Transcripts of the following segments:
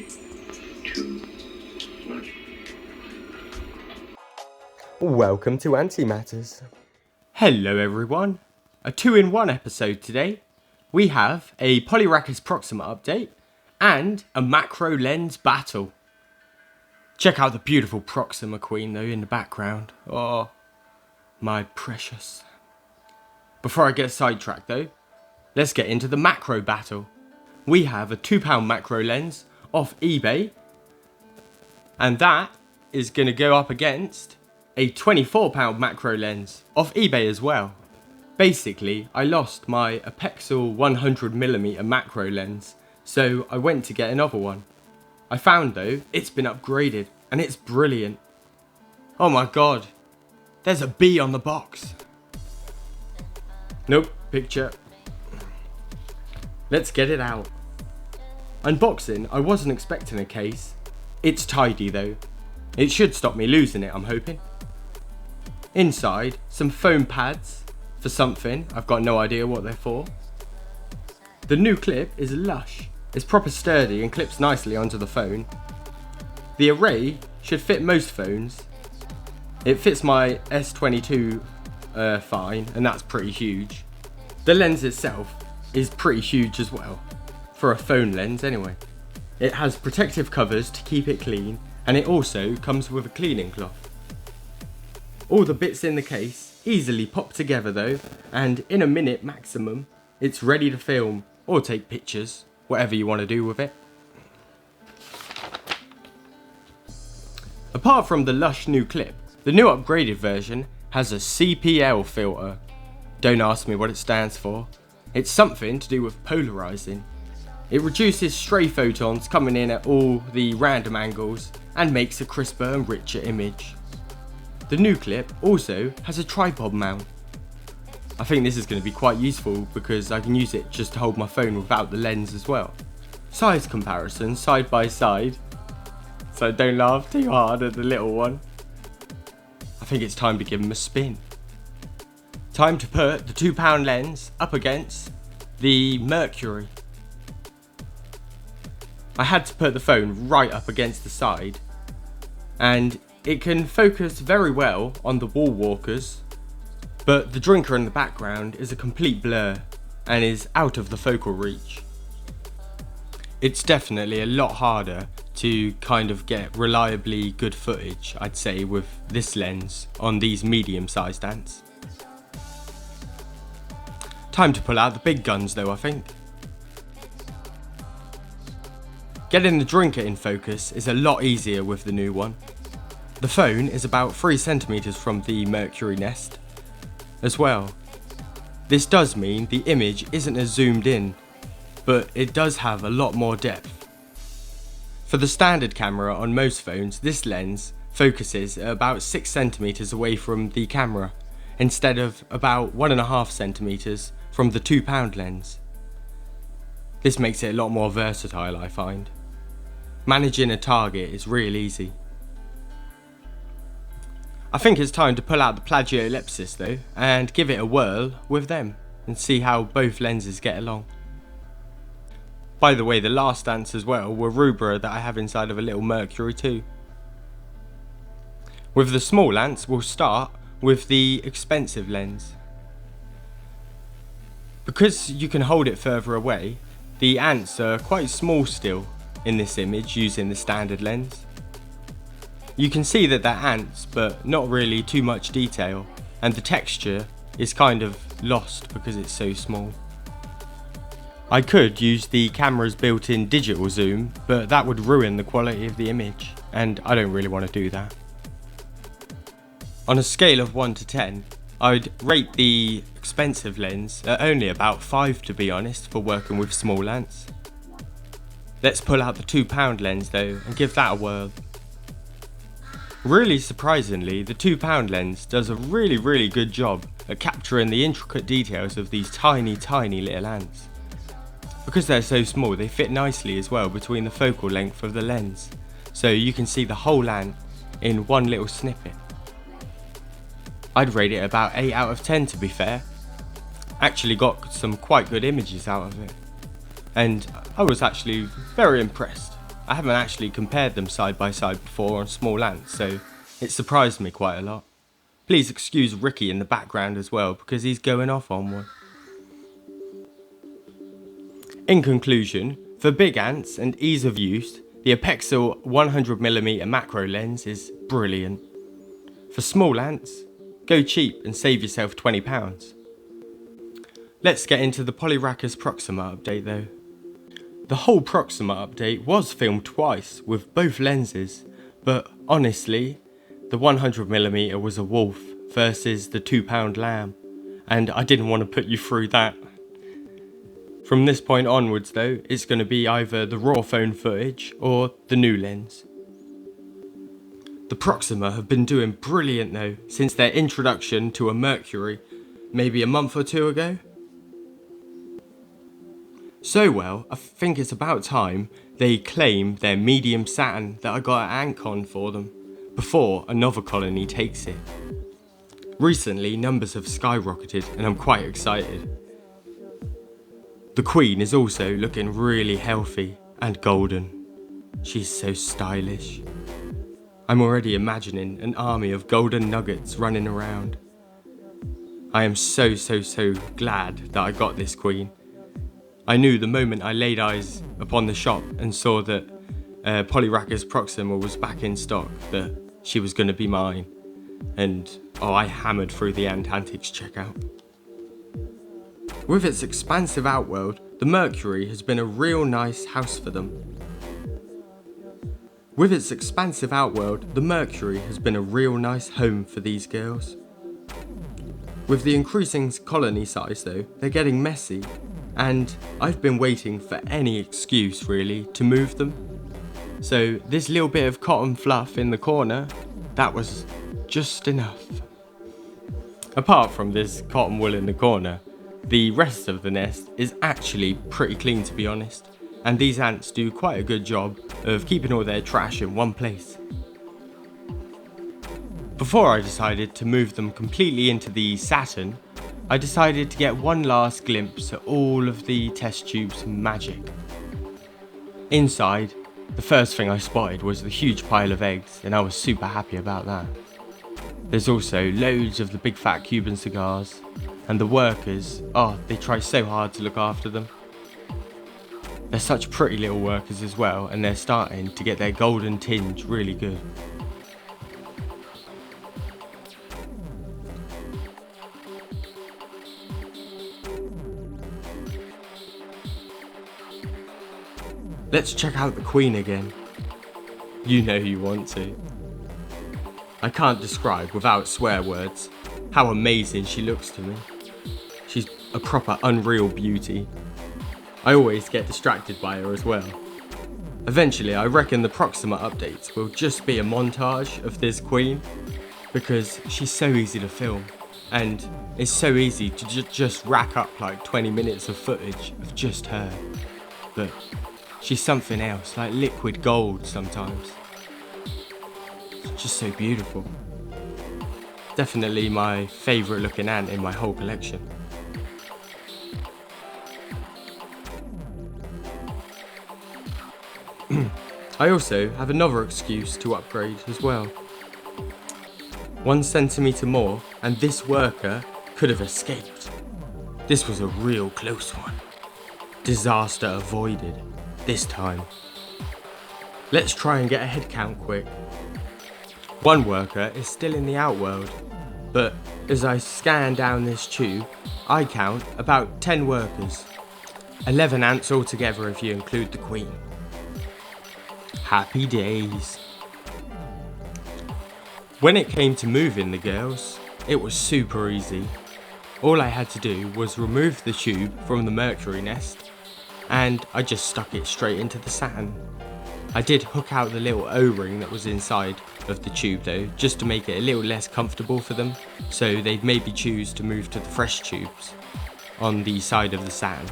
2, 1. Welcome to Antimatters. Hello everyone, a 2-in-1 episode today. We have a Polyrachis Proxima update and a macro lens battle. Check out the beautiful Proxima Queen though in the background. Oh, my precious. Before I get sidetracked though, let's get into the macro battle. We have a £2 macro lens off eBay, and that is going to go up against a £24 macro lens off eBay as well. Basically, I lost my Apexel 100mm macro lens, so I went to get another one. I found though, it's been upgraded and it's brilliant. Oh my god, there's a B on the box. Nope, picture. Let's get it out. Unboxing, I wasn't expecting a case. It's tidy though. It should stop me losing it, I'm hoping. Inside, some foam pads for something, I've got no idea what they're for. The new clip is lush. It's proper sturdy and clips nicely onto the phone. The array should fit most phones. It fits my S22 fine, and that's pretty huge. The lens itself is pretty huge as well, for a phone lens anyway. It has protective covers to keep it clean, and it also comes with a cleaning cloth. All the bits in the case easily pop together though, and in a minute maximum, it's ready to film or take pictures, whatever you want to do with it. Apart from the lush new clip, the new upgraded version has a CPL filter. Don't ask me what it stands for. It's something to do with polarizing. It reduces stray photons coming in at all the random angles and makes a crisper and richer image. The new clip also has a tripod mount. I think this is going to be quite useful because I can use it just to hold my phone without the lens as well. Size comparison side by side, so don't laugh too hard at the little one. I think it's time to give him a spin. Time to put the £2 lens up against the Mercury. I had to put the phone right up against the side, and it can focus very well on the wall walkers, but the drinker in the background is a complete blur and is out of the focal reach. It's definitely a lot harder to kind of get reliably good footage, I'd say, with this lens on these medium-sized ants. Time to pull out the big guns though, I think. Getting the drinker in focus is a lot easier with the new one. The phone is about 3 centimeters from the Mercury nest as well. This does mean the image isn't as zoomed in, but it does have a lot more depth. For the standard camera on most phones, this lens focuses at about 6 centimeters away from the camera, instead of about 1.5 centimeters from the £2 lens. This makes it a lot more versatile, I find. Managing a target is real easy. I think it's time to pull out the plagiolepsis though and give it a whirl with them and see how both lenses get along. By the way, the last ants as well were rubra that I have inside of a little Mercury too. With the small ants, we'll start with the expensive lens. Because you can hold it further away, the ants are quite small still in this image using the standard lens. You can see that they're ants, but not really too much detail, and the texture is kind of lost because it's so small. I could use the camera's built-in digital zoom, but that would ruin the quality of the image, and I don't really want to do that. On a scale of 1 to 10, I'd rate the expensive lens at only about 5 to be honest for working with small ants. Let's pull out the £2 lens though and give that a whirl. Really surprisingly, the £2 lens does a really good job at capturing the intricate details of these tiny little ants. Because they're so small, they fit nicely as well between the focal length of the lens, so you can see the whole ant in one little snippet. I'd rate it about 8 out of 10 to be fair. Actually got some quite good images out of it, and I was actually very impressed. I haven't actually compared them side by side before on small ants, so it surprised me quite a lot. Please excuse Ricky in the background as well, because he's going off on one. In conclusion, for big ants and ease of use, the Apexel 100mm macro lens is brilliant. For small ants, go cheap and save yourself £20. Let's get into the Polyrachus Proxima update though. The whole Proxima update was filmed twice with both lenses, but honestly, the 100mm was a wolf versus the £2 lamb, and I didn't want to put you through that. From this point onwards though, it's going to be either the raw phone footage or the new lens. The Proxima have been doing brilliant though since their introduction to a Mercury maybe a month or two ago. So well, I think it's about time they claim their medium Saturn that I got at AntCon for them, before another colony takes it. Recently, numbers have skyrocketed and I'm quite excited. The Queen is also looking really healthy and golden. She's so stylish. I'm already imagining an army of golden nuggets running around. I am so glad that I got this Queen. I knew the moment I laid eyes upon the shop and saw that Polyrachus Proxima was back in stock that she was going to be mine. And I hammered through the Antantics checkout. With its expansive outworld, the Mercury has been a real nice house for them. With its expansive outworld, the Mercury has been a real nice home for these girls. With the increasing colony size though, they're getting messy, and I've been waiting for any excuse really to move them. So this little bit of cotton fluff in the corner, that was just enough. Apart from this cotton wool in the corner, the rest of the nest is actually pretty clean to be honest, and these ants do quite a good job of keeping all their trash in one place. Before I decided to move them completely into the Saturn, I decided to get one last glimpse at all of the test tubes' magic. Inside, the first thing I spotted was the huge pile of eggs, and I was super happy about that. There's also loads of the big fat Cuban cigars, and the workers, they try so hard to look after them. They're such pretty little workers as well, and they're starting to get their golden tinge really good. Let's check out the Queen again. You know you want to. I can't describe without swear words how amazing she looks to me. She's a proper unreal beauty. I always get distracted by her as well. Eventually I reckon the Proxima updates will just be a montage of this Queen, because she's so easy to film, and it's so easy to just rack up like 20 minutes of footage of just her. But she's something else, like liquid gold sometimes. It's just so beautiful. Definitely my favourite looking ant in my whole collection. I also have another excuse to upgrade as well. 1 centimetre more and this worker could have escaped. This was a real close one. Disaster avoided this time. Let's try and get a head count quick. 1 worker is still in the outworld, but as I scan down this tube, I count about 10 workers. 11 ants altogether if you include the Queen. Happy days. When it came to moving the girls, it was super easy. All I had to do was remove the tube from the Mercury nest, and I just stuck it straight into the Saturn. I did hook out the little O-ring that was inside of the tube though, just to make it a little less comfortable for them, so they'd maybe choose to move to the fresh tubes on the side of the Saturn.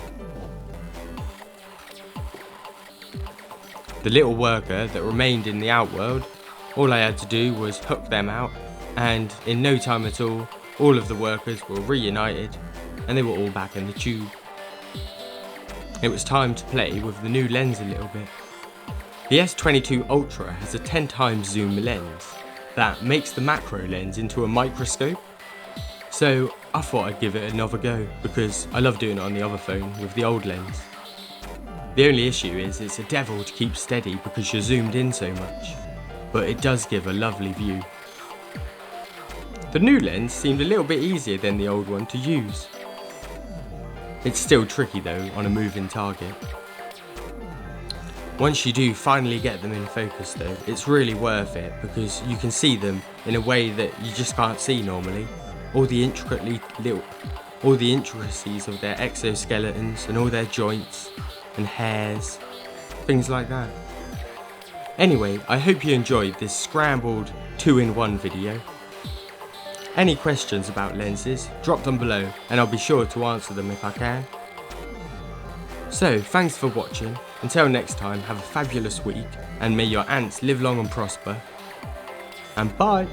The little worker that remained in the outworld, all I had to do was hook them out, and in no time at all of the workers were reunited and they were all back in the tube. It was time to play with the new lens a little bit. The S22 Ultra has a 10 times zoom lens that makes the macro lens into a microscope. So I thought I'd give it another go because I love doing it on the other phone with the old lens. The only issue is it's a devil to keep steady because you're zoomed in so much, but it does give a lovely view. The new lens seemed a little bit easier than the old one to use. It's still tricky though on a moving target. Once you do finally get them in focus though, it's really worth it because you can see them in a way that you just can't see normally. All the intricacies of their exoskeletons and all their joints and hairs, things like that. Anyway, I hope you enjoyed this scrambled 2-in-1 video. Any questions about lenses, drop them below and I'll be sure to answer them if I can. So, thanks for watching. Until next time, have a fabulous week and may your ants live long and prosper. And bye!